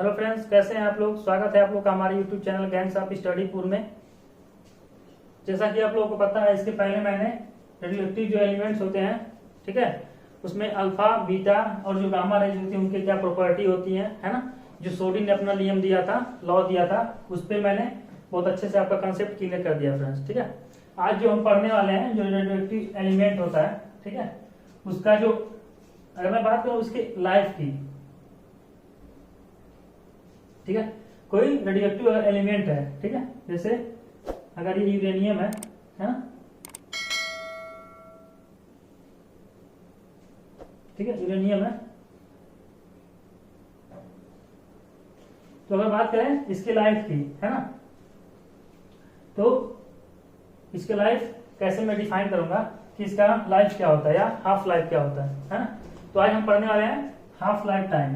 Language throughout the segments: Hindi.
हेलो फ्रेंड्स, कैसे हैं आप लोग। स्वागत है आप लोग का हमारे यूट्यूब चैनल गैंग्स ऑफ स्टडीपुर में। जैसा कि आप लोगों को पता है, इसके पहले मैंने रेडियोएक्टिव जो एलिमेंट्स होते हैं, ठीक है, उसमें अल्फा बीटा और जो गामा रेज होती है उनकी क्या प्रॉपर्टी होती है ना, जो सोडी ने अपना नियम दिया था, लॉ दिया था, उस पर मैंने बहुत अच्छे से आपका कंसेप्ट क्लियर कर दिया फ्रेंड्स। ठीक है, आज जो हम पढ़ने वाले हैं, जो रेडियोएक्टिव एलिमेंट होता है, ठीक है, उसका जो, अगर मैं बात करूं उसकी लाइफ की, ठीक है, कोई रेडियोएक्टिव एलिमेंट है, ठीक है, जैसे अगर ये यूरेनियम है ना, ठीक है, यूरेनियम है, तो अगर बात करें इसकी लाइफ की, है ना, तो इसकी लाइफ कैसे मैं डिफाइन करूंगा कि इसका लाइफ क्या होता है या हाफ लाइफ क्या होता है ना। तो आज हम पढ़ने वाले हैं हाफ लाइफ टाइम।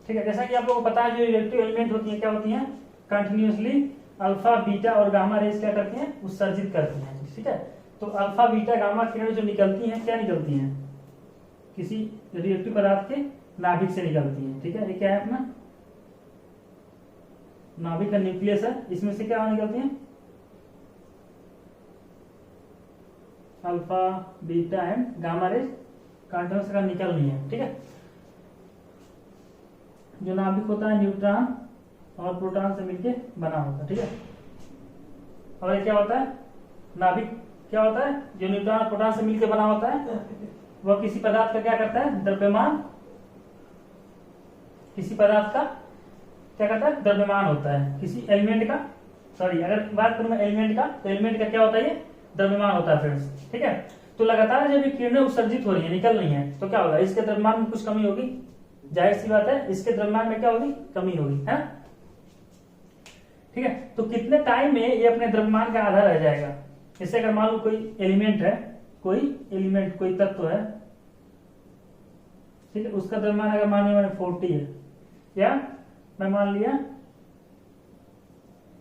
ठीक है, जैसा कि आप लोगों को पता है, जो रिएक्टिव एलिमेंट होती है क्या होती हैं, कंटिन्यूअसली अल्फा बीटा और गामा रेज क्या करती हैं, उत्सर्जित करती हैं। ठीक है, तो अल्फा बीटा गामा किरण जो निकलती हैं, क्या निकलती हैं, किसी रिएक्टिव पदार्थ के नाभिक से निकलती हैं। ठीक है, ये क्या है अपना नाभिक का न्यूक्लियस है, इसमें से क्या निकलती है, alpha beta and gamma rays continuous का निकल नहीं है। ठीक है, जो नाभिक होता है न्यूट्रॉन और प्रोटॉन से मिलके बना होता है। ठीक है, और ये क्या होता है, नाभिक क्या होता है, जो न्यूट्रॉन और प्रोटॉन से मिलके बना होता है, वह किसी पदार्थ का क्या करता है, द्रव्यमान, किसी पदार्थ का क्या करता है, द्रव्यमान होता है, किसी एलिमेंट का, सॉरी अगर बात करूं मैं एलिमेंट का, तो एलिमेंट का क्या होता है, ये द्रव्यमान होता है फ्रेंड्स। ठीक है, तो लगातार जब ये किरणें उत्सर्जित हो रही है, निकल रही है, तो क्या होगा, इसके द्रव्यमान में कुछ कमी होगी, जाहिर सी बात है, इसके द्रव्यमान में क्या होगी, कमी होगी, है। ठीक है, तो कितने टाइम में ये अपने द्रव्यमान का आधा रह जाएगा। जैसे अगर मान लो कोई एलिमेंट है, कोई तत्व है, ठीक है, उसका द्रव्यमान अगर मान लिया मैंने 40 है, या मैं मान लिया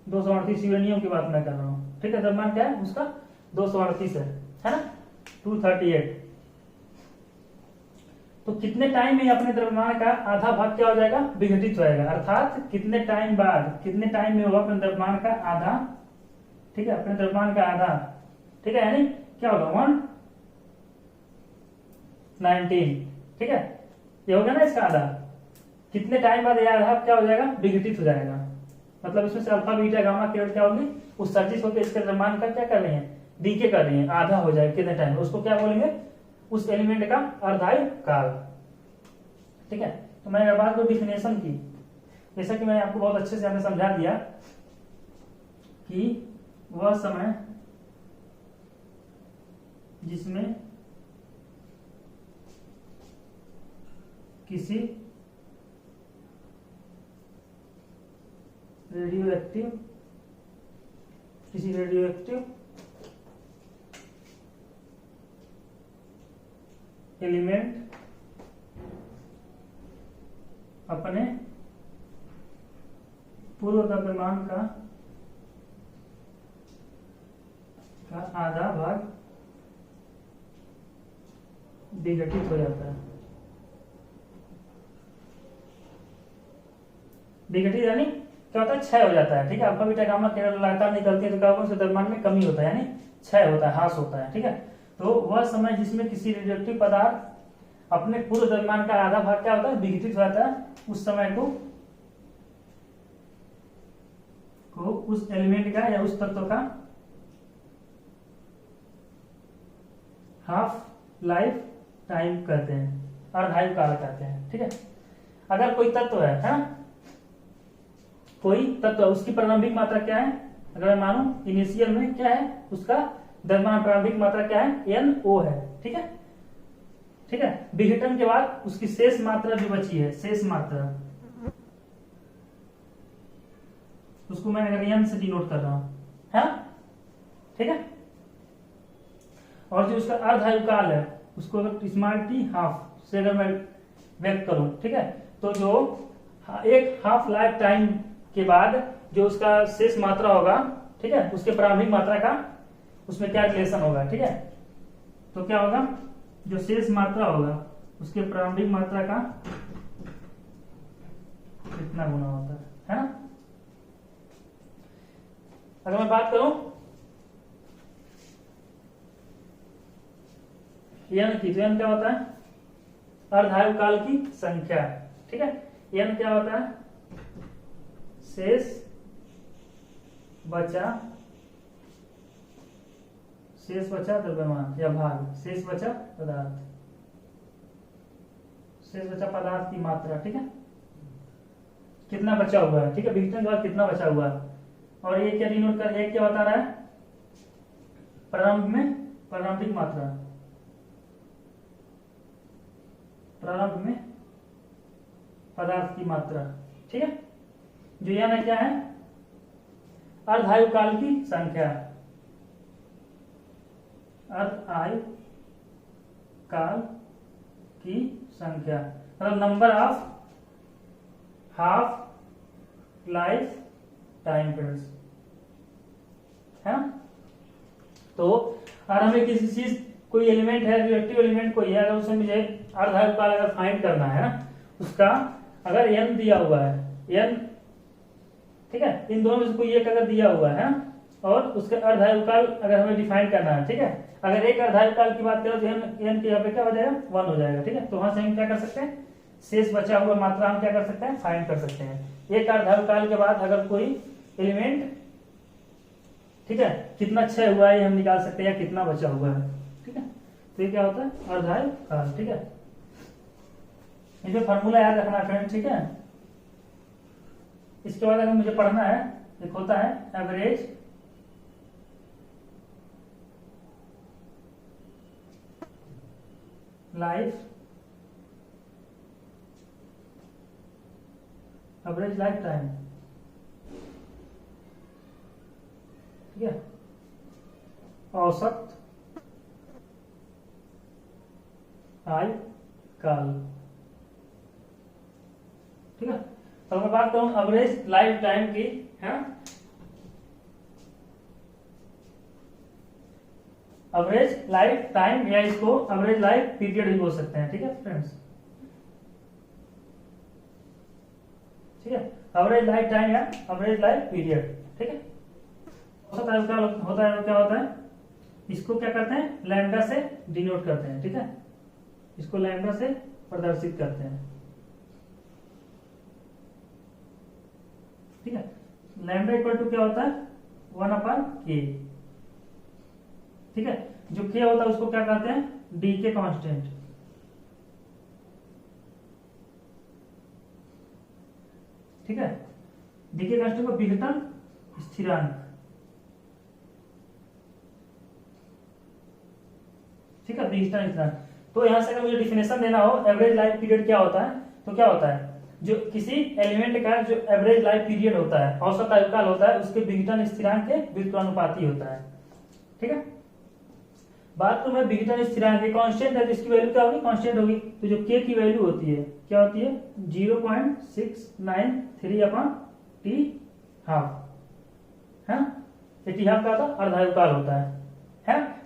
238, यूरेनियम की बात मैं कर रहा हूं। ठीक है, द्रव्यमान क्या है उसका, 238 है ना, 238, तो कितने टाइम में अपने द्रव्यमान का आधा भाग क्या हो जाएगा, विघटित हो जाएगा, अर्थात कितने टाइम बाद, कितने टाइम में होगा अपने द्रव्यमान का आधा। ठीक है, अपने द्रव्यमान का आधा, ठीक है, यानी क्या होगा 119। ठीक है, ये होगा ना इसका आधा, कितने टाइम बाद यह आधा क्या हो जाएगा, विघटित हो जाएगा, मतलब इसमें से अल्फा बीटा गामा किरण क्या होगी, उत्सर्जित होकर इसके द्रव्यमान का क्या कर रही है, डीके कर रही है, आधा हो जाएगा कितने टाइम में, उसको क्या बोलेंगे, उस एलिमेंट का अर्धायु काल। ठीक है, तो मैंने बात करूं डिफिनेशन की, जैसा कि मैंने आपको बहुत अच्छे से हमने समझा दिया कि वह समय जिसमें किसी रेडियोएक्टिव एलिमेंट अपने पूर्व द्रव्यमान का आधा भाग विघटित हो जाता है। विघटित यानी क्या होता है, क्षय हो जाता है। ठीक है, अल्फा बीटा गामा किरण लगातार निकलती है तो क्या होगा, उसके द्रव्यमान में कमी होता है, यानी क्षय होता है, ह्रास होता है। ठीक है, तो वह समय जिसमें किसी रेडियोएक्टिव पदार्थ अपने पूर्व द्रव्यमान का आधा भाग क्या होता है, विघटित हो जाता है, उस समय को उस एलिमेंट का या उस तत्व का हाफ लाइफ टाइम कहते हैं, अर्धायु काल कहते हैं। ठीक है, अगर कोई तत्व है ना, कोई तत्व, उसकी प्रारंभिक मात्रा क्या है, अगर मैं मानूं इनिशियल में क्या है, उसका द्रव्यमान प्रारंभिक मात्रा क्या है, NO है। ठीक है, ठीक है, विघटन के बाद उसकी शेष मात्रा जो बची है, शेष मात्रा, उसको मैं अगर N से डिनोट कर रहा हूं, है। ठीक है, और जो उसका अर्धायु काल है, उसको अगर स्मॉल t हाफ से अगर मैं व्यक्त करूं, ठीक है। तो जो एक हाफ लाइफ टाइम के बाद जो उसका शेष मात्रा होगा, ठीक है, उसके प्रारंभिक मात्रा का उसमें क्या रिलेशन होगा, ठीक है। तो क्या होगा, जो शेष मात्रा होगा उसके प्रारंभिक मात्रा का कितना गुना होता है ना। अगर मैं बात करूं n की, तो n क्या होता है, अर्धायु काल की संख्या, ठीक है। n क्या होता है, शेष बचा द्रव्यमान या भाग, शेष बचा पदार्थ, शेष बचा पदार्थ की मात्रा, ठीक है, कितना बचा हुआ है, ठीक है, विघटन के बाद कितना बचा हुआ है। और ये क्या डिनोट कर, एक क्या बता रहा है, प्रारंभ में प्रारंभिक मात्रा, प्रारंभ में पदार्थ की मात्रा, ठीक है। जो यह क्या है, अर्धायु काल की संख्या, अर्धायु काल की संख्या, मतलब number of half life time periods है। तो अगर हमें किसी चीज, कोई एलिमेंट है, रिएक्टिव एलिमेंट कोई है, अगर उसमें मुझे अर्धायु काल अगर फाइंड करना है ना, उसका अगर n दिया हुआ है, n, ठीक है, इन दोनों में से कोई एक अगर दिया हुआ है और उसका अर्धायु काल अगर हमें डिफाइन करना है, ठीक है, अगर एक अर्धायु काल की बात करें तो n के यहाँ पे क्या हो जाएगा, 1 हो जाएगा, ठीक है। तो वहां से हम क्या कर सकते हैं, शेष बचा हुआ मात्रा हम क्या कर सकते हैं, फाइंड कर सकते हैं। एक अर्धायु काल के बाद अगर कोई एलिमेंट, ठीक है, कितना क्षय हुआ है हम निकाल सकते हैं, या कितना बचा हुआ है, ठीक है। तो ये क्या होता है, अर्धायु काल, ठीक है। इसमें फॉर्मूला याद रखना फ्रेंड, ठीक है। इसके बाद अगर मुझे पढ़ना है, एक होता है average life, average life time, ठीक है, औसत आयु काल, ठीक है। तो मैं बात करूं एवरेज लाइफ टाइम की, है, एवरेज लाइफ टाइम, या इसको एवरेज लाइफ पीरियड भी बोल सकते हैं, ठीक है फ्रेंड्स, ठीक है, एवरेज लाइफ टाइम या एवरेज लाइफ पीरियड, ठीक है। औसत आयु काल होता है, क्या होता है, इसको क्या करते हैं, लैम्डा से डिनोट करते हैं, ठीक है, इसको लैम्डा से प्रदर्शित करते हैं, ठीक है। लैम्डा इक्वल टू क्या होता है, 1/k, ठीक है। जो k होता है उसको क्या कहते हैं, डी के कांस्टेंट, ठीक है। डी के कांस्टेंट को विघटन स्थिरांक, ठीक है, विघटन स्थिरांक। तो यहां से अगर मुझे डिफिनेशन देना हो एवरेज लाइफ पीरियड क्या होता है, तो क्या होता है, जो किसी एलिमेंट का जो एवरेज लाइफ पीरियड होता है, औसत आयुकाल होता है, उसके विघटन स्थिरांक के व्युत्क्रमानुपाती होता है, ठीक है। बात तो मैं विघटन स्थिरांक की कांस्टेंट है, तो इसकी वैल्यू क्या होगी, कांस्टेंट होगी। तो जो k की वैल्यू होती है क्या होती है, 0.693/t हाफ, है, टी हाफ का अर्धायु काल होता है।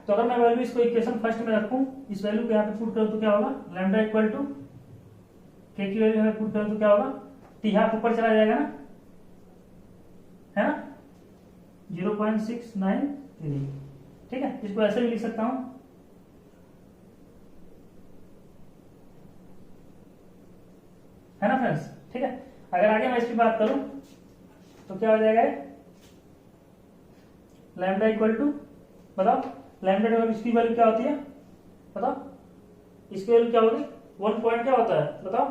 तो अगर मैं वैल्यू इसको इक्वेशन फर्स्ट में रखूं, इस वैल्यू को यहाँ पे पुट करूं तो क्या होगा, लैम्डा इक्वल टू k की वैल्यू में पुट करूं तो क्या होगा, टी हाफ ऊपर चला जाएगा ना, है ना, 0.693, ठीक है। इसको ऐसे भी लिख सकता हूं, है ना फ्रेंड्स, ठीक है। अगर आगे मैं इसकी बात करूं तो क्या हो जाएगा, लैम्डा इक्वल टू, बताओ लैम्डा इसकी वैल्यू क्या होती है, बताओ इसकी वैल्यू क्या होगी, 1 पॉइंट क्या होता है बताओ,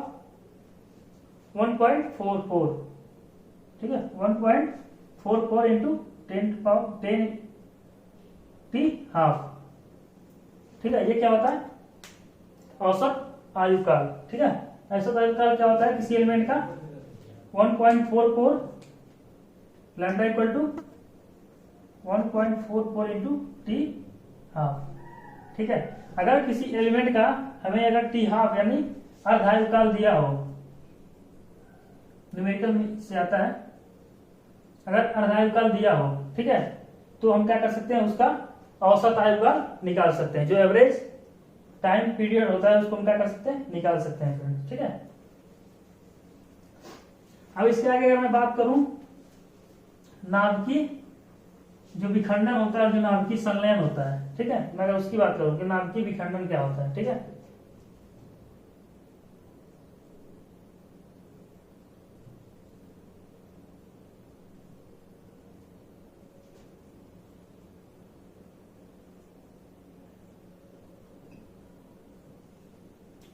1.44, ठीक है, 1.44 इंटू 10 टी हाफ, ठीक है। ये क्या होता है, औसत आयुकाल, ठीक है। औसत आयुकाल क्या होता है किसी एलिमेंट का, 1.44 lambda equal to 1.44 into T half, ठीक है। अगर किसी एलिमेंट का हमें अगर टी हाफ यानी अर्धायुकाल दिया हो, न्यूमेरिकल से आता है, अगर अर्धायुकाल दिया हो, ठीक है, तो हम क्या कर सकते हैं, उसका औसत आयुकाल निकाल सकते हैं, जो एवरेज टाइम पीरियड होता है उसको हम क्या कर सकते हैं, निकाल सकते हैं फ्रेंड्स, ठीक है। अब इसके आगे अगर मैं बात करूं नाभिकीय जो विखंडन होता है और जो नाभिकीय संलयन होता है, ठीक है, मैं अगर उसकी बात करूं कि नाभिकीय विखंडन क्या होता है, ठीक है।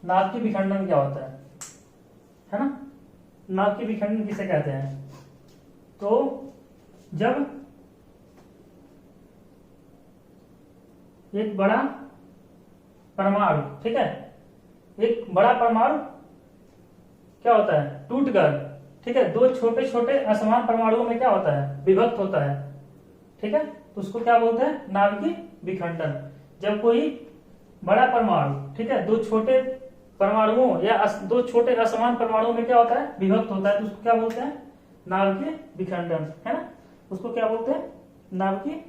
नाभिकीय विखंडन क्या होता है ना, नाभिकीय विखंडन किसे कहते हैं, तो जब एक बड़ा परमाणु, ठीक है, एक बड़ा परमाणु क्या होता है, टूटकर, ठीक है, दो छोटे छोटे असमान परमाणुओं में क्या होता है, विभक्त होता है, ठीक है, तो उसको क्या बोलते हैं, नाभिकीय विखंडन। जब कोई बड़ा परमाणु, ठीक है, दो छोटे परमाणुओं या दो छोटे असमान परमाणुओं में क्या होता है, विभक्त होता है, तो उसको क्या बोलते हैं, नाभिकीय विखंडन, है ना, उसको क्या बोलते हैं, नाभिकीय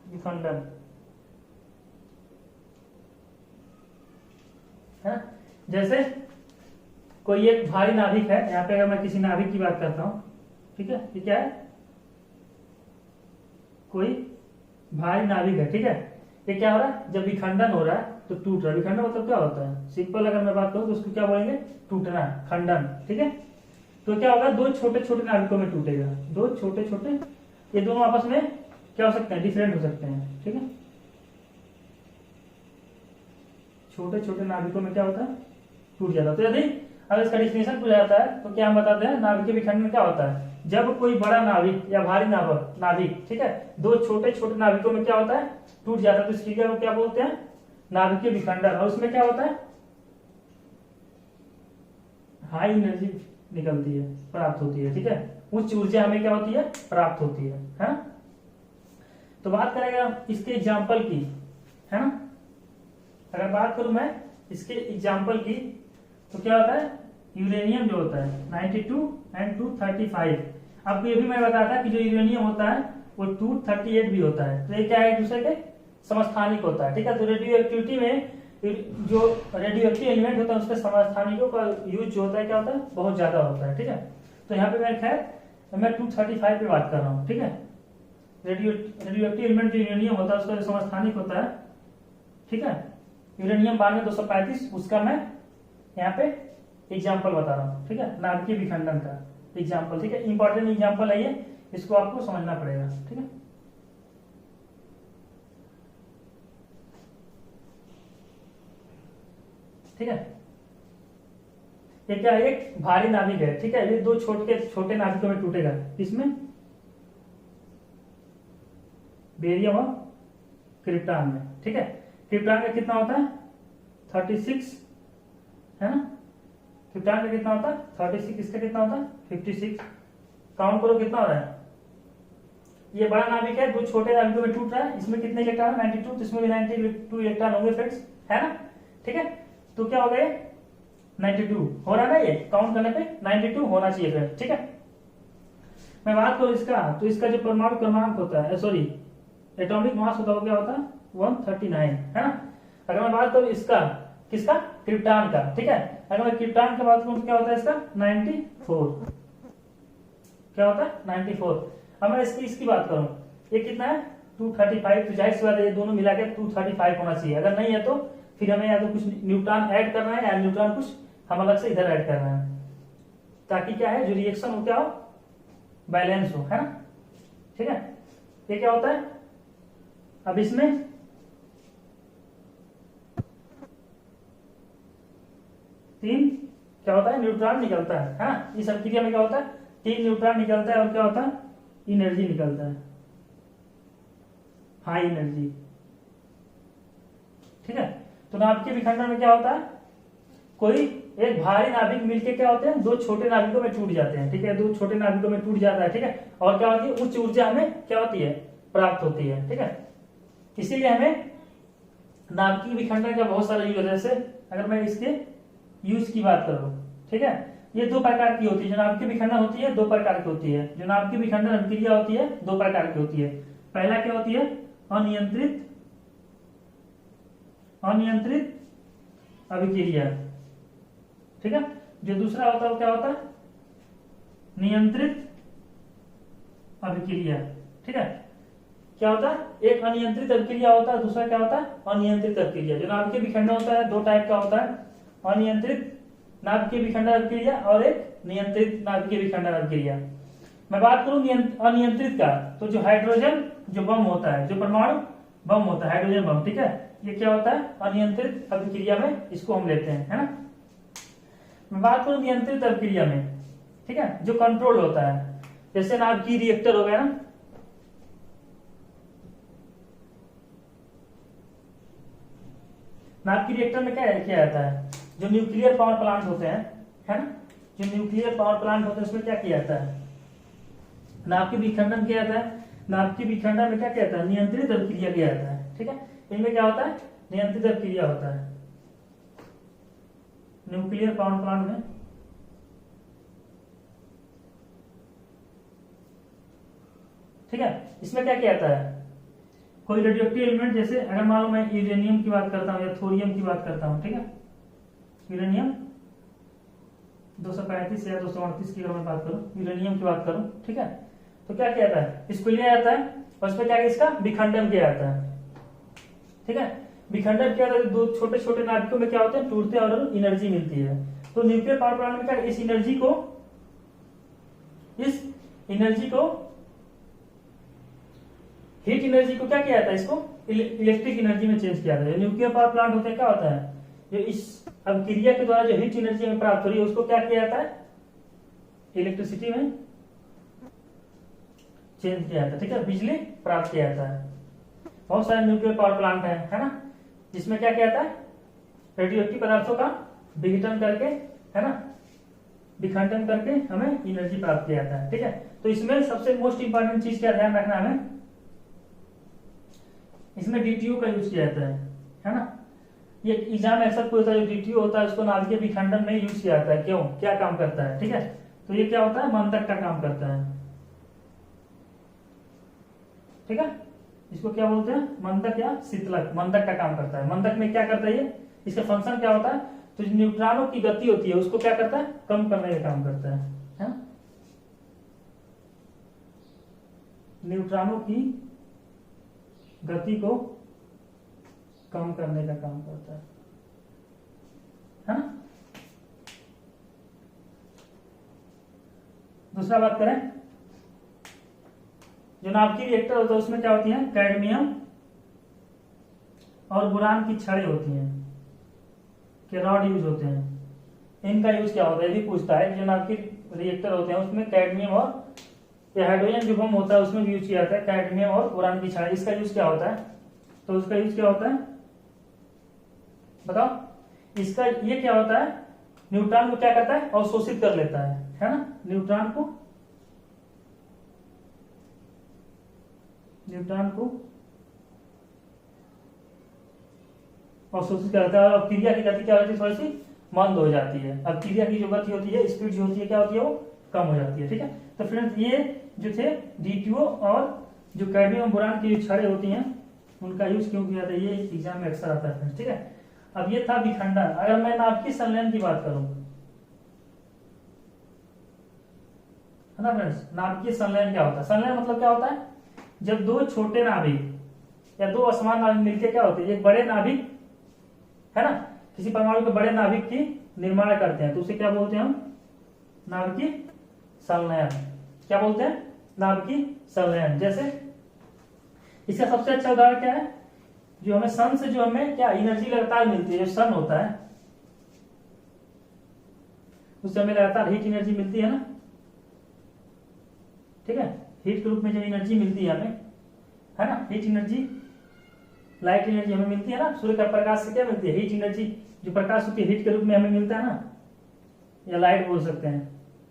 विखंडन, है ना। जैसे कोई एक भारी नाभिक है, यहाँ पे अगर मैं किसी नाभिक की बात करता हूं, ठीक है, ये क्या है, कोई भारी नाभिक है, ठीक है, ये क्या हो रहा है, जब विखंडन हो रहा है तो टूट रहा है, विखंडन मतलब क्या होता है, सिंपल अगर मैं बात करूं तो उसको क्या बोलेंगे, टूटना, खंडन, ठीक है। तो क्या होगा, दो छोटे छोटे नाभिकों में टूटेगा, दो छोटे छोटे, ये दोनों आपस में क्या हो सकते हैं, डिफरेंट हो सकते हैं, ठीक है, छोटे छोटे नाभिकों में क्या होता है, टूट जाता है। तो यदि अब इसका डिफिनेशन पूछा जाता है तो क्या हम बताते हैं, नाभिकीय विखंडन क्या होता है, जब कोई बड़ा नाभिक या भारी नाभिक, ठीक है, दो छोटे छोटे नाभिकों में क्या होता है, टूट जाता है, तो इस क्रिया को क्या बोलते हैं, नाभिकीय विखंडन। और उसमें क्या होता है, हाई एनर्जी निकलती है, प्राप्त होती है, ठीक है, उच्च ऊर्जा हमें क्या होती है, प्राप्त होती है। तो बात करेगा इसके एग्जाम्पल की, है ना, अगर बात करूं मैं इसके एग्जाम्पल की तो क्या होता है, यूरेनियम जो होता है 92 एंड 235, आपको ये भी मैं बताया था कि जो यूरेनियम होता है वो 238 भी होता है, तो ये क्या है, एक दूसरे के समस्थानिक होता है, ठीक है। तो रेडियो एक्टिविटी में जो रेडियो एक्टिव एलिमेंट होता है उसके समस्थानिकों का यूज जो होता है क्या होता है, बहुत ज्यादा होता है, ठीक है। तो यहाँ पे मैं खैर मैं 235 पे बात कर रहा हूँ, ठीक है, रेडियो एक्टिव एलिमेंट जो यूरेनियम होता है उसका जो समस्थानिक होता है, ठीक है, यूरेनियम 92-235, उसका मैं यहाँ पे एग्जाम्पल बता रहा हूँ, ठीक है, नाभिकीय विखंडन का एग्जाम्पल, ठीक है, इंपॉर्टेंट एग्जाम्पल है ये, इसको आपको समझना पड़ेगा, ठीक है। ठीक है, ये क्या है, एक भारी नाभिक है, ठीक है, ये दो छोटे नाभिकों में टूटेगा, इसमें बेरियम और क्रिप्टॉन में, ठीक है, क्रिप्टॉन का कितना होता है 36, है ना, क्रिप्टॉन का कितना होता है 36, इसका कितना होता है 56, काउंट करो कितना हो रहा है, ये बड़ा नाभिक है, दो छोटे नाभिकों में टूट रहा है, इसमें कितने इलेक्ट्रॉन है 92, तो इसमें भी 92 इलेक्ट्रॉन होंगे फ्रेंड्स, है ना, ठीक है। तो क्या हो गए 92 हो रहा है ना, ये काउंट करने पे 92 होना चाहिए फ्रेंड्स, ठीक है। मैं बात करूं इसका, तो इसका जो परमाणु क्रमांक होता है, सॉरी एटॉमिक मास होता है, क्या होता है 139, है ना। अगर मैं बात करूं इसका, किसका, क्रिप्टॉन का, ठीक है, अगर मैं क्रिप्टॉन की बात करूं तो क्या होता है इसका 94, क्या होता है 94। अब मैं इसकी बात करूं, ये कितना है 235, तो जाहिर सी बात है ये दोनों मिला के 235 होना चाहिए, अगर नहीं है तो फिर हमें या तो कुछ न्यूट्रॉन ऐड करना है या न्यूट्रॉन कुछ हम अलग से इधर ऐड करना है, ताकि क्या है जो रिएक्शन हो क्या हो, बैलेंस हो, है ना, ठीक है। ये क्या होता है, अब इसमें तीन क्या होता है, न्यूट्रॉन निकलता है ना, इस अभिक्रिया में क्या होता है 3 न्यूट्रॉन निकलता है और क्या होता है, एनर्जी निकलता है, हाई एनर्जी, ठीक है। तो नाभिकीय विखंडन में क्या होता है, कोई एक भारी नाभिक मिलके क्या होते हैं, दो छोटे नाभिकों में टूट जाते हैं, ठीक है, दो छोटे नाभिकों में टूट जाता है, ठीक है, और क्या होती है, उच्च ऊर्जा हमें क्या होती है, प्राप्त होती है, ठीक है। इसीलिए हमें नाभिकीय विखंडन का बहुत सारा यूज है, जैसे अगर मैं इसके यूज की बात कर रहा हूँ, ठीक है। ये दो प्रकार की होती है, जो नाभिकीय विखंडन होती है दो प्रकार की होती है, जो नाभिकीय विखंडन अभिक्रिया होती है दो प्रकार की होती है। पहला क्या होती है, अनियंत्रित अभिक्रिया, ठीक है। जो दूसरा होता है वो क्या होता है, नियंत्रित अभिक्रिया, ठीक है। क्या होता है, एक अनियंत्रित अभिक्रिया होता है, दूसरा क्या होता है, अनियंत्रित अभिक्रिया। जो नाभिकीय विखंडन होता है दो टाइप का होता है, अनियंत्रित नाभिकीय विखंडन अभिक्रिया और एक नियंत्रित नाभिकीय विखंडन अभिक्रिया। मैं बात करूं अनियंत्रित का, तो जो हाइड्रोजन जो बम होता है, जो परमाणु बम होता है, हाइड्रोजन बम, ठीक है, ये क्या होता है, अनियंत्रित अभिक्रिया में इसको हम लेते हैं, है ना। मैं बात करूं नियंत्रित अभिक्रिया में, ठीक है, जो कंट्रोल होता है, जैसे नाभिकीय रिएक्टर हो गया ना, नाभिकीय रिएक्टर में क्या किया जाता है, जो न्यूक्लियर पावर प्लांट होते हैं, है ना, जो न्यूक्लियर पावर प्लांट होते हैं उसमें क्या किया जाता है, नाभिकीय विखंडन किया जाता है। नाभिकीय विखंडन में क्या किया जाता है, नियंत्रित अभिक्रिया किया जाता है, ठीक है। इनमें क्या होता है, नियंत्रित अभिक्रिया होता है न्यूक्लियर पावर प्लांट में, ठीक है। इसमें क्या किया जाता है, कोई रेडियोएक्टिव एलिमेंट, जैसे अगर मान लो मैं यूरेनियम की बात करता हूँ या थोरियम की बात करता हूँ, ठीक है, यूरेनियम 235 या 238 की अगर मैं बात करूं, यूरेनियम की बात करूं, ठीक है, तो क्या किया जाता है, इसको लिया जाता है और इसमें क्या इसका विखंडन किया जाता है, ठीक है। विखंडन किया जाता है, दो छोटे छोटे नाभिकों में क्या होते हैं, टूटते हैं और एनर्जी मिलती है। तो न्यूक्लियर पावर प्लांट में क्या, इस एनर्जी को हीट एनर्जी को क्या किया जाता है, इसको इलेक्ट्रिक एनर्जी में चेंज किया जाता है। न्यूक्लियर पावर प्लांट होते हैं, क्या होता है, जो इस अभिक्रिया के द्वारा जो हीट एनर्जी में प्राप्त हो रही है उसको क्या किया जाता है, इलेक्ट्रिसिटी में चेंज किया जाता है, ठीक है, बिजली प्राप्त किया जाता है। बहुत सारे न्यूक्लियर पावर प्लांट है ना, जिसमें क्या किया जाता है, रेडियोएक्टिव पदार्थों का विघटन करके, है ना, विखंडन करके हमें एनर्जी प्राप्त किया जाता है, ठीक है। तो इसमें सबसे मोस्ट इंपॉर्टेंट चीज क्या ध्यान रखना हमें, इसमें डीटीयू का यूज किया जाता है ना। ये एग्जाम अक्सर पूछता है, जो डीटीयू होता है उसको नाभिकीय विखंडन में यूज किया जाता है, क्यों, क्या काम करता है, ठीक है। तो ये क्या होता है, मंदक का काम करता है, ठीक है। इसको क्या बोलते हैं, मंदक या शीतलक, मंदक का काम करता है। मंदक में क्या करता है ये, इसका फंक्शन क्या होता है, तो न्यूट्रॉनों की गति होती है उसको क्या करता है, कम करने का काम करता है। न्यूट्रॉनों की गति को कम करने का काम करता है ना। दूसरा बात करें, जो नाभिकीय रिएक्टर होता है उसमें क्या होती है, कैडमियम और बोरान की छड़ें होती हैं, के रॉड यूज होते हैं। इनका यूज क्या होता है, ये भी पूछता है। जो नाभिकीय रिएक्टर होते हैं उसमें कैडमियम और हाइड्रोजन जो बम होता है उसमें भी यूज किया जाता है, कैडमियम और बोरान की छड़ें। इसका यूज क्या होता है, तो उसका यूज क्या होता है बताओ। इसका ये क्या होता है, न्यूट्रॉन को क्या करता है, अवशोषित कर लेता है ना, न्यूट्रॉन को अवशोषित करता है। और क्रिया की गति क्या होती है, थोड़ी सी मंद हो जाती है। अब क्रिया की जो गति होती है, स्पीड जो होती है, क्या होती है, वो कम हो जाती है, ठीक है। तो फ्रेंड्स ये जो थे डीटीओ और जो कैडमियम बोरान की छड़ें होती हैं उनका यूज क्यों किया जाता है, ये एग्जाम में अक्सर आता है, ठीक है। अब ये था विखंडन। अगर मैं नाभिकीय संलयन की बात करूं, है ना फ्रेंड्स, नाभिकीय संलयन क्या होता है, संलयन मतलब क्या होता है, जब दो छोटे नाभिक या दो असमान नाभिक मिलकर क्या होते हैं, एक बड़े नाभिक, है ना, किसी परमाणु के बड़े नाभिक की निर्माण करते हैं, तो उसे क्या बोलते हैं हम, नाभिकीय संलयन। क्या बोलते हैं, नाभिकीय संलयन। जैसे इसका सबसे अच्छा उदाहरण क्या है, जो हमें सन से जो हमें क्या एनर्जी लगातार मिलती है, जो सन होता है उससे हमें लगातार हीट एनर्जी मिलती है ना, ठीक है। हीट के रूप में जो एनर्जी मिलती है हमें, है ना, हीट एनर्जी, लाइट एनर्जी हमें मिलती है ना, सूर्य का प्रकाश से क्या मिलती है, हीट एनर्जी। जो प्रकाश होती है हीट के रूप में हमें मिलता है ना, या लाइट बोल सकते हैं,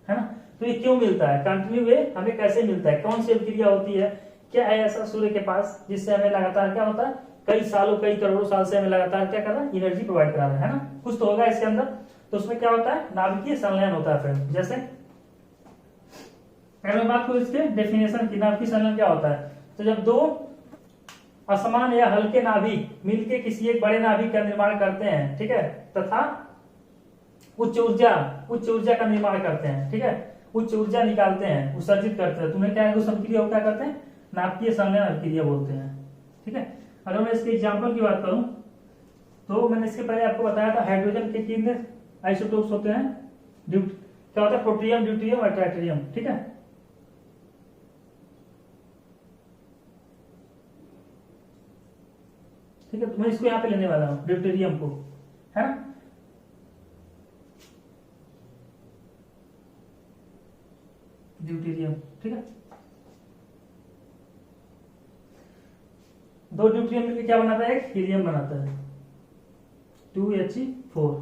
है ना। तो ये क्यों मिलता है, कंटिन्यू वे हमें कैसे मिलता है, कौन सी अभिक्रिया होती है, क्या है ऐसा सूर्य के पास जिससे हमें लगातार क्या होता है, कई सालों कई करोड़ों साल से हमें लगातार क्या कर रहा है, एनर्जी प्रोवाइड करा रहा है ना, कुछ तो होगा इसके अंदर। तो उसमें क्या होता है, नाभिकीय संलयन होता है फ्रेंड। जैसे अगर मैं बात करूं इसके डेफिनेशन की, नाभिकीय संलयन क्या होता है, तो जब दो असमान या हल्के नाभिक मिलके किसी एक बड़े नाभिक का निर्माण करते हैं, ठीक है, तथा उच्च ऊर्जा का निर्माण करते हैं, ठीक है, उच्च ऊर्जा निकालते हैं, उत्सर्जित करते हैं, तुम्हें क्या है, उस अभिक्रिया को क्या करते हैं, नाभिकीय संलयन अभिक्रिया बोलते हैं। ठीक है, अगर मैं इसके एग्जांपल की बात करूं तो मैंने इसके पहले आपको बताया था हाइड्रोजन के कितने आइसोटोप्स होते हैं, क्या होता है, प्रोटियम, ड्यूटेरियम और ट्राइटेरियम। ठीक है, ठीक है, तो मैं इसको यहाँ पे लेने वाला हूँ ड्यूटेरियम को, है ना, ड्यूटेरियम। ठीक है, दो ड्यूटेरियम मिलकर क्या बनाता है, एक हीलियम बनाता है, 2He4,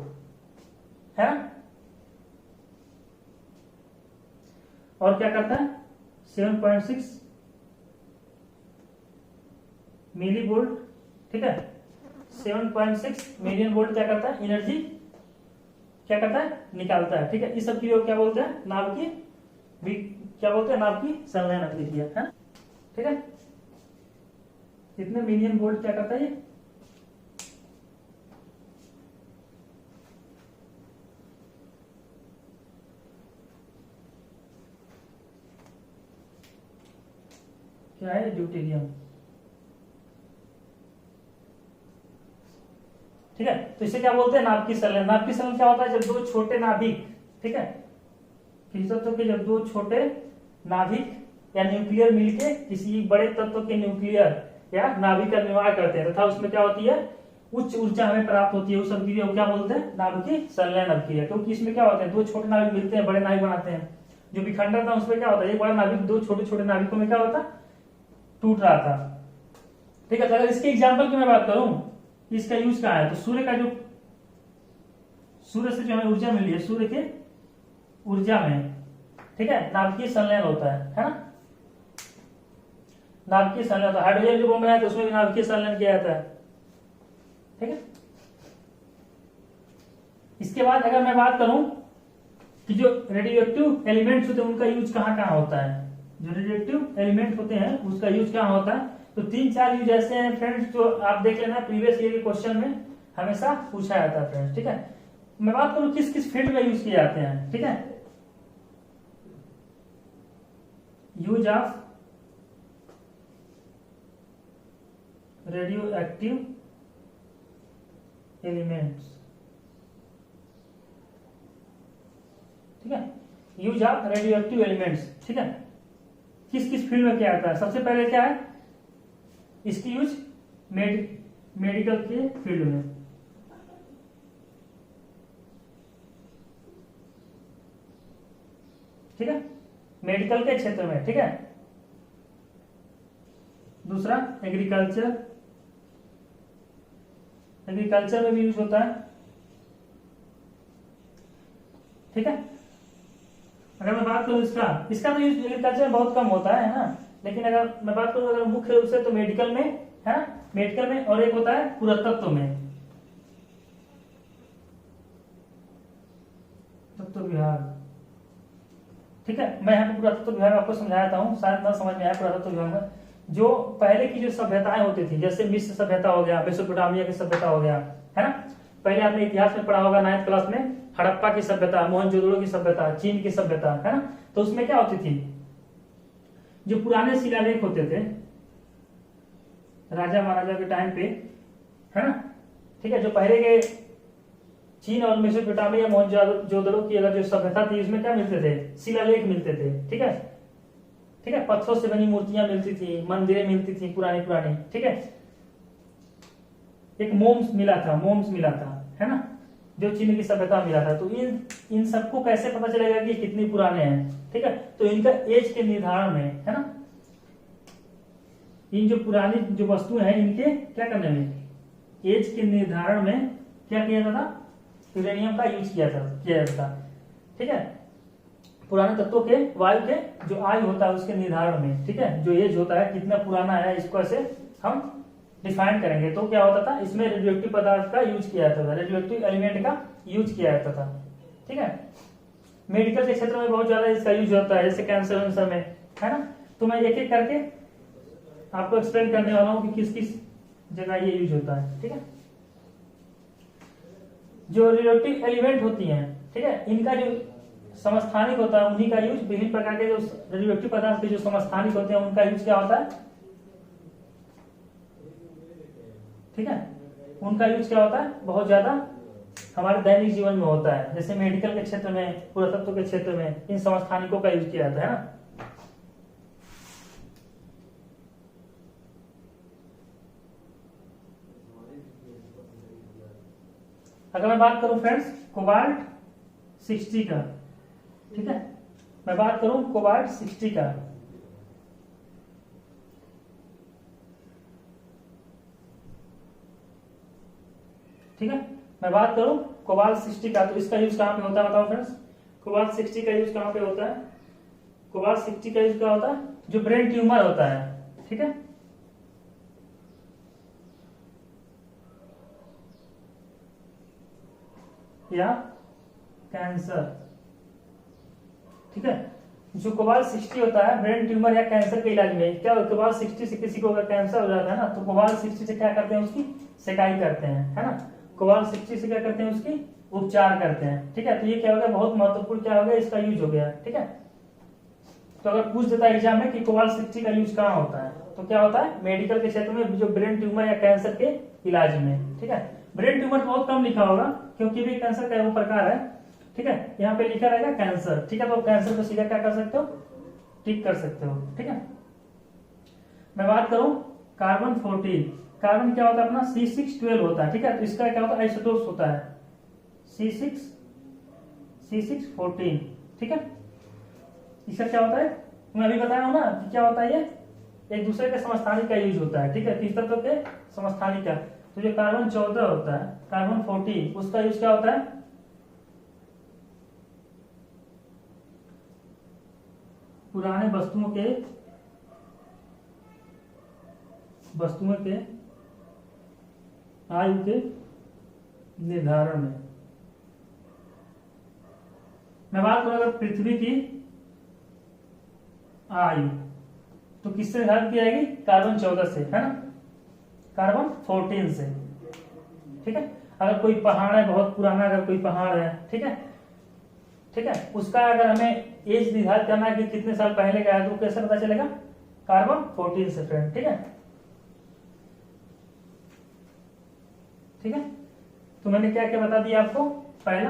है ना, और क्या करता है, 7.6 मिली वोल्ट, ठीक है, 7.6 मिलियन वोल्ट क्या करता है, एनर्जी क्या करता है, निकालता है। ठीक है, इस सब की क्या बोलते हैं, नाभिकीय, क्या बोलते हैं, नाभिकीय संलयन अभिक्रिया, है। ठीक है, कितने मिलियन वोल्ट क्या करता है ये, क्या है, ड्यूटेरियम। ठीक है, तो इसे क्या बोलते हैं, नाभिकीय संलयन। नाभिकीय संलयन क्या होता है, जब दो छोटे नाभिक, ठीक है, किसी तत्व के जब दो छोटे नाभिक या न्यूक्लियर मिलके किसी बड़े तत्व के न्यूक्लियर या नाभिक का निर्माण करते हैं तथा उसमें क्या होती है, उच्च ऊर्जा हमें प्राप्त होती है, उस अभिक्रिया को क्या बोलते हैं, नाभिकीय संलयन अभिक्रिया। क्योंकि इसमें क्या होता है, दो छोटे नाभिक मिलते हैं, बड़े नाभिक बनाते हैं। जो विखंडन था उसमें क्या होता है, एक बड़ा नाभिक दो छोटे छोटे नाभिकों में क्या होता, टूट रहा था। ठीक है, तो अगर इसके एग्जाम्पल की मैं बात करूं, इसका यूज क्या है, तो सूर्य का जो, सूर्य से जो हमें ऊर्जा मिली है, सूर्य के ऊर्जा में, ठीक है, नाभिकीय संलयन होता है ना, नाभिकीय संलयन होता है। हाइड्रोजन जो बम बनाया था उसमें भी नाभिकीय संलयन किया जाता है। ठीक है, इसके बाद अगर मैं बात करूं कि जो रेडियोएक्टिव एलिमेंट्स होते हैं उनका यूज कहां कहां होता है, जो रेडियोएक्टिव एलिमेंट होते हैं उसका यूज कहां होता है, तो 3-4 यूज ऐसे हैं फ्रेंड्स जो आप देख लेना, प्रीवियस ईयर के क्वेश्चन में हमेशा पूछा जाता है फ्रेंड्स। ठीक है, मैं बात करूं किस किस फील्ड में यूज किए जाते हैं। ठीक है, यूज ऑफ रेडियोएक्टिव एलिमेंट्स। ठीक है, यूज ऑफ रेडियोएक्टिव एलिमेंट्स। ठीक है, किस किस फील्ड में क्या आता है, सबसे पहले क्या है, इसकी यूज मेडिकल के फील्ड में। ठीक है, मेडिकल के क्षेत्र में। ठीक है, दूसरा एग्रीकल्चर, एग्रीकल्चर में भी यूज होता है। ठीक है, अगर मैं बात करूं इसका तो यूज एग्रीकल्चर में बहुत कम होता है ना, लेकिन अगर मैं बात करूं अगर मुख्य रूप से तो मेडिकल में है, मेडिकल में, और एक होता है पुरातत्व में, तत्व विभाग। ठीक है, मैं यहाँ पे पुरातत्व विभाग आपको समझाता हूँ, शायद ना समझ में आया पुरातत्व विभाग में। जो पहले की जो सभ्यताएं होती थी, जैसे मिस्र सभ्यता हो गया, मेसोपोटामिया की सभ्यता हो गया, है ना, पहले आपने इतिहास में पढ़ा होगा 9th क्लास में, हड़प्पा की सभ्यता, मोहनजोदड़ो की सभ्यता, चीन की सभ्यता, है ना, तो उसमें क्या होती थी, जो पुराने शिलालेख होते थे राजा महाराजा के टाइम पे, है ना, ठीक है, जो पहले के चीन और मेसोपोटामिया मोहनजोदड़ो की अगर जो सभ्यता थी उसमें क्या मिलते थे, शिलालेख मिलते थे। ठीक है, ठीक है, पत्थरों से बनी मूर्तियां मिलती थी, मंदिरें मिलती थी पुरानी पुरानी। ठीक है, एक मोम्स मिला था, है ना, जो चीन की सभ्यता मिला था। तो इन सबको कैसे पता चलेगा कि कितनी पुराने हैं। ठीक है, तो इनका एज के निर्धारण में, है ना, इन जो पुरानी जो वस्तुएं हैं इनके क्या करने में, एज के निर्धारण में क्या किया जाता था, यूरेनियम का यूज किया जाता था। ठीक है, पुराने तत्वों के वायु के जो आयु होता है उसके निर्धारण में। ठीक है, जो एज होता है कितना पुराना है, इसको ऐसे हम डिफाइन करेंगे तो क्या होता था, इसमें रेडियोएक्टिव पदार्थ का यूज किया जाता था, रेडियोएक्टिव एलिमेंट का यूज किया जाता था। ठीक है, मेडिकल के क्षेत्र में बहुत ज्यादा इसका यूज होता है, जैसे कैंसर वैंसर में, है ना। तो मैं एक एक करके आपको एक्सप्लेन करने वाला हूँ कि किस किस जगह ये यूज होता है। ठीक है, जो रेडियोएक्टिव एलिमेंट होती हैं, ठीक है, इनका जो समस्थानिक होता है उन्हीं का यूज, विभिन्न प्रकार के जो रेडियोएक्टिव पदार्थ के जो समस्थानिक होते हैं उनका यूज क्या होता है, ठीक है, उनका यूज क्या होता है, बहुत ज्यादा हमारे दैनिक जीवन में होता है। जैसे मेडिकल के क्षेत्र में, पुरातत्व के क्षेत्र में इन समस्थानिकों का यूज किया जाता है ना। अगर मैं बात करूं फ्रेंड्स कोबाल्ट 60 का, ठीक है, मैं बात करूं कोबाल्ट 60 का, ठीक है, मैं बात करूं कोबाल्ट 60 का, तो इसका यूज कहां पे होता है बताओ फ्रेंड्स। कोबाल्ट 60 का यूज कहां पे होता है, कोबाल्ट 60 का यूज क्या होता है, जो ब्रेन ट्यूमर होता है, ठीक है, या कैंसर, ठीक है, जो कोबाल्ट 60 होता है ब्रेन ट्यूमर या कैंसर के इलाज में, क्या कोबाल्ट 60 से किसी को अगर कैंसर हो जाता है ना, तो कोबाल्ट 60 से क्या करते हैं, उसकी सेकाई करते हैं, है ना। कोबाल्ट 60 से क्या करते हैं, उसकी उपचार करते हैं। ठीक है, तो ये क्या हो गया, बहुत महत्वपूर्ण क्या हो गया, इसका यूज हो गया। ठीक है, तो अगर पूछ देता है एग्जाम में कि कोबाल्ट 60 का यूज कहाँ होता है, तो क्या होता है, मेडिकल के क्षेत्र में, जो ब्रेन ट्यूमर या कैंसर के इलाज में। ठीक है, ब्रेन ट्यूमर बहुत कम लिखा होगा क्योंकि भी कैंसर का वो प्रकार है। ठीक है, यहाँ पे लिखा रहेगा कैंसर। ठीक है, तो कैंसर को सीधा क्या कर सकते हो, टिक कर सकते हो। ठीक है, मैं बात करूं कार्बन 14, कार्बन क्या होता है अपना C612 होता है। ठीक है, तो इसका क्या होता है, आइसोटोप्स होता है C614। ठीक है, इसका क्या होता है, मैं अभी बताया हूं ना कि क्या होता है, ये एक दूसरे के समस्थानिक का यूज होता है। ठीक है, तीन तत्व के समस्थानिक का। तो जो कार्बन 14 होता है, कार्बन 14, उसका यूज क्या होता है, पुराने वस्तुओं के आयु के निर्धारण में। मैं बात करूं अगर पृथ्वी की आयु, तो किससे निर्धारित की जाएगी, कार्बन 14 से, है ना, कार्बन 14 से। ठीक है, अगर कोई पहाड़ है बहुत पुराना, अगर कोई पहाड़ है, ठीक है, ठीक है, उसका अगर हमें एज निर्धारित करना है कि कितने साल पहले का है, तो कैसे पता चलेगा, कार्बन 14 से फ्रेंड। ठीक है, ठीक है, तो मैंने क्या क्या बता दिया आपको, पहला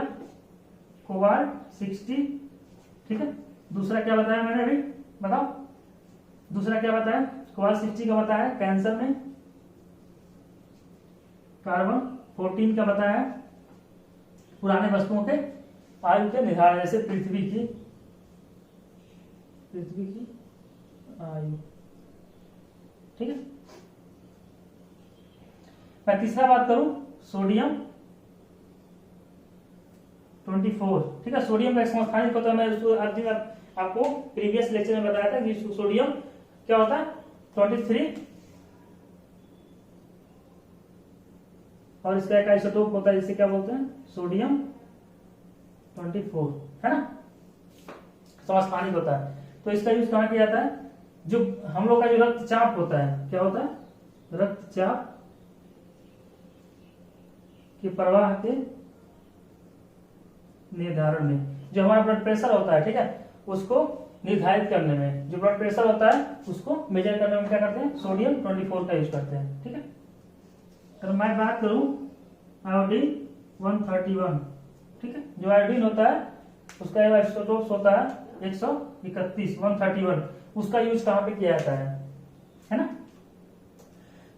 कोबाल्ट 60, ठीक है, दूसरा क्या बताया मैंने अभी, बताओ दूसरा क्या बताया, कोबाल्ट 60 का बताया कैंसर में, कार्बन 14 का बताया पुराने वस्तुओं के आयु के निर्धारण, जैसे पृथ्वी की आयु। ठीक है, मैं तीसरा बात करूं सोडियम 24। ठीक है, सोडियम का एक समस्थानिक होता है, मैं उसको आपको प्रीवियस लेक्चर में बताया था कि सोडियम क्या होता है 23, और इसका एक आइसोटोप होता है जिसे क्या बोलते हैं, सोडियम 24, है ना, समस्थानिक होता है। तो इसका यूज कहां किया जाता है, जो हम लोग का जो रक्तचाप होता है, क्या होता है, रक्तचाप के प्रवाह के निर्धारण में, जो हमारा ब्लड प्रेशर होता है, ठीक है, उसको निर्धारित करने में, जो ब्लड प्रेशर होता है उसको मेजर करने में क्या करते हैं, सोडियम 24 का यूज करते हैं। ठीक है, अगर मैं बात करूं आयोडीन 131, ठीक है, जो आयोडीन होता है उसका आइसोटोप्स होता है 131, 131, उसका यूज कहां पे किया जाता है ना।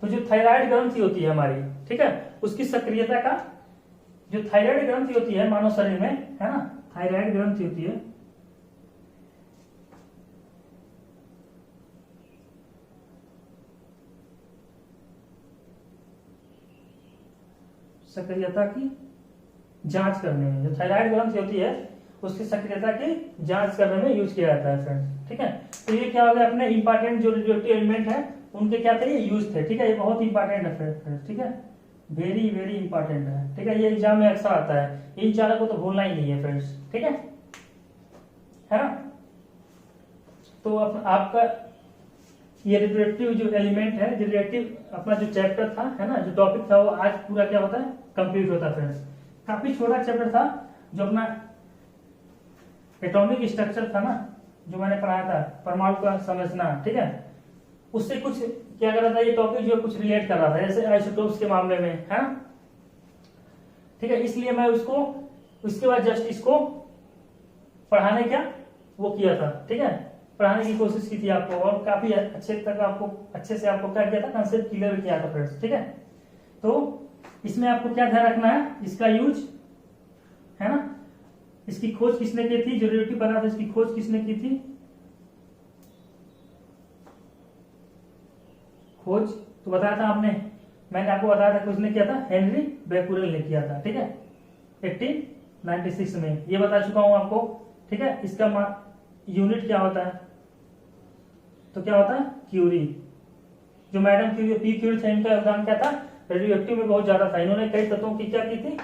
तो जो थायराइड ग्रंथि होती है हमारी, ठीक है, उसकी सक्रियता का, जो थायराइड ग्रंथि होती है मानव शरीर में, है ना, थायराइड ग्रंथि होती है, सक्रियता की जांच करने में, जो थायराइड ग्रंथि होती है उसकी सक्रियता की जांच करने में यूज किया जाता है फ्रेंड्स। ठीक है, तो ये क्या हो गया, अपने इंपॉर्टेंट जो रेडियोएक्टिव एलिमेंट है उनके क्या थे, ये यूज थे। ठीक है, ये बहुत इंपॉर्टेंट है फ्रेंड्स। ठीक है, वेरी वेरी इंपॉर्टेंट है। ठीक है, ये एग्जाम में अक्सर आता है, इन चारों को तो भूलना ही नहीं है फ्रेंड्स। ठीक है ना। तो आपका ये रिलेटिव जो एलिमेंट है, रिलेटिव अपना जो चैप्टर था, है ना, जो टॉपिक था, वो आज पूरा क्या होता है, कंप्लीट होता है फ्रेंड्स। काफी छोटा चैप्टर था, जो अपना एटॉमिक स्ट्रक्चर था ना, जो मैंने पढ़ाया था, परमाणु का समझना। ठीक है, उससे कुछ क्या कर रहा था, ये टॉपिक जो कुछ रिलेट कर रहा था, जैसे आइसोटोप्स के मामले में, है ना। ठीक है, इसलिए मैं उसको उसके बाद जस्ट इसको पढ़ाने क्या वो किया था। ठीक है, पढ़ाने की कोशिश की थी आपको, और काफी अच्छे से आपको क्या किया था, कंसेप्ट क्लियर किया था फ्रेंड्स। ठीक है, तो इसमें आपको क्या ध्यान रखना है, इसका यूज, है ना, इसकी खोज किसने की थी, जो रिलेटिव पदार्थ है, इसकी खोज किसने की थी, खोज तो बताया था आपने, मैंने आपको बताया था, किसने किया था, हेनरी बेकुरेल ने किया था। ठीक है, 1896 में, ये बता चुका हूं आपको। ठीक है, इसका यूनिट क्या होता है, तो क्या होता है, क्यूरी। जो मैडम पी क्यूरी थे, इनका योगदान क्या था, रेडियो एक्टिव में बहुत ज्यादा था। इन्होंने कई तत्वों की क्या की थी,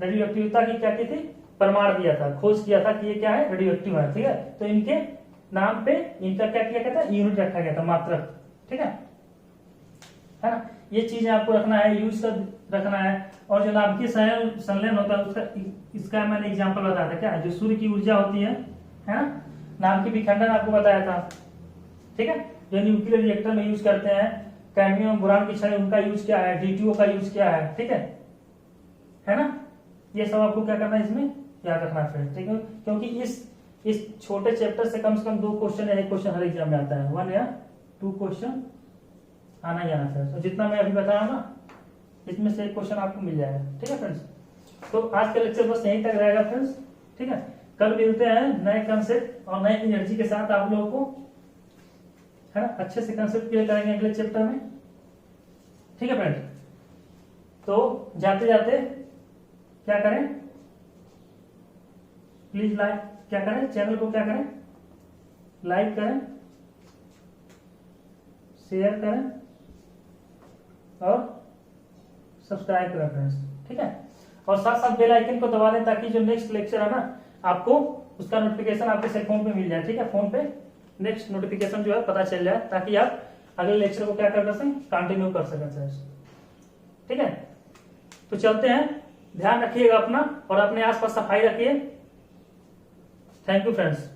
रेडियो एक्टिविता की क्या की थी, प्रमाण दिया था, खोज किया था कि ये क्या है, रेडियो एक्टिव है। ठीक है, तो इनके नाम पे इनका क्या किया गया था, यूनिट रखा गया था, मात्रक। ठीक है ना, ये चीजें आपको रखना है, यूज कर रखना है। और जो नाभिकीय संलयन होता है उसका, इसका मैंने एग्जांपल बताया था, क्या, जो सूर्य की ऊर्जा होती है ना, नाभिकीय विखंडन आपको बताया था। ठीक है, जो न्यूक्लियर रिएक्टर में यूज करते हैं, कैडमियम बोरान की छड़ी, उनका यूज क्या है, डीटीओ का यूज क्या है। ठीक है ना, ये सब आपको क्या करना है, इसमें याद रखना है फ्रेंड। ठीक है, क्योंकि इस छोटे चैप्टर से कम 2 क्वेश्चन या 1 क्वेश्चन हर एग्जाम में आता है, 1 या 2 क्वेश्चन आना ही आना फ्रेंड्स। तो जितना मैं अभी बता रहा हूँ ना, इसमें से 1 क्वेश्चन आपको मिल जाएगा। ठीक है फ्रेंड्स, तो आज का लेक्चर बस यहीं तक रहेगा फ्रेंड्स। ठीक है, कल मिलते हैं नए कंसेप्ट और नए एनर्जी के साथ आप लोगों को, है ना, अच्छे से कंसेप्ट क्लियर करेंगे अगले चैप्टर में। ठीक है फ्रेंड्स, तो जाते जाते क्या करें, प्लीज लाइक, क्या करें, चैनल को क्या करें, लाइक करें, शेयर करें और सब्सक्राइब करें फ्रेंड्स। ठीक है, और साथ साथ बेल आइकन को दबा दें, ताकि जो नेक्स्ट लेक्चर है ना, आपको उसका नोटिफिकेशन आपके सेल फोन पे मिल जाए। ठीक है, फोन पे नेक्स्ट नोटिफिकेशन जो है पता चल जाए, ताकि आप अगले लेक्चर को क्या कर सकें, कंटिन्यू कर सकें फ्रेंड्स। ठीक है, तो चलते हैं, ध्यान रखिएगा अपना और अपने आसपास सफाई रखिए। Thank you friends.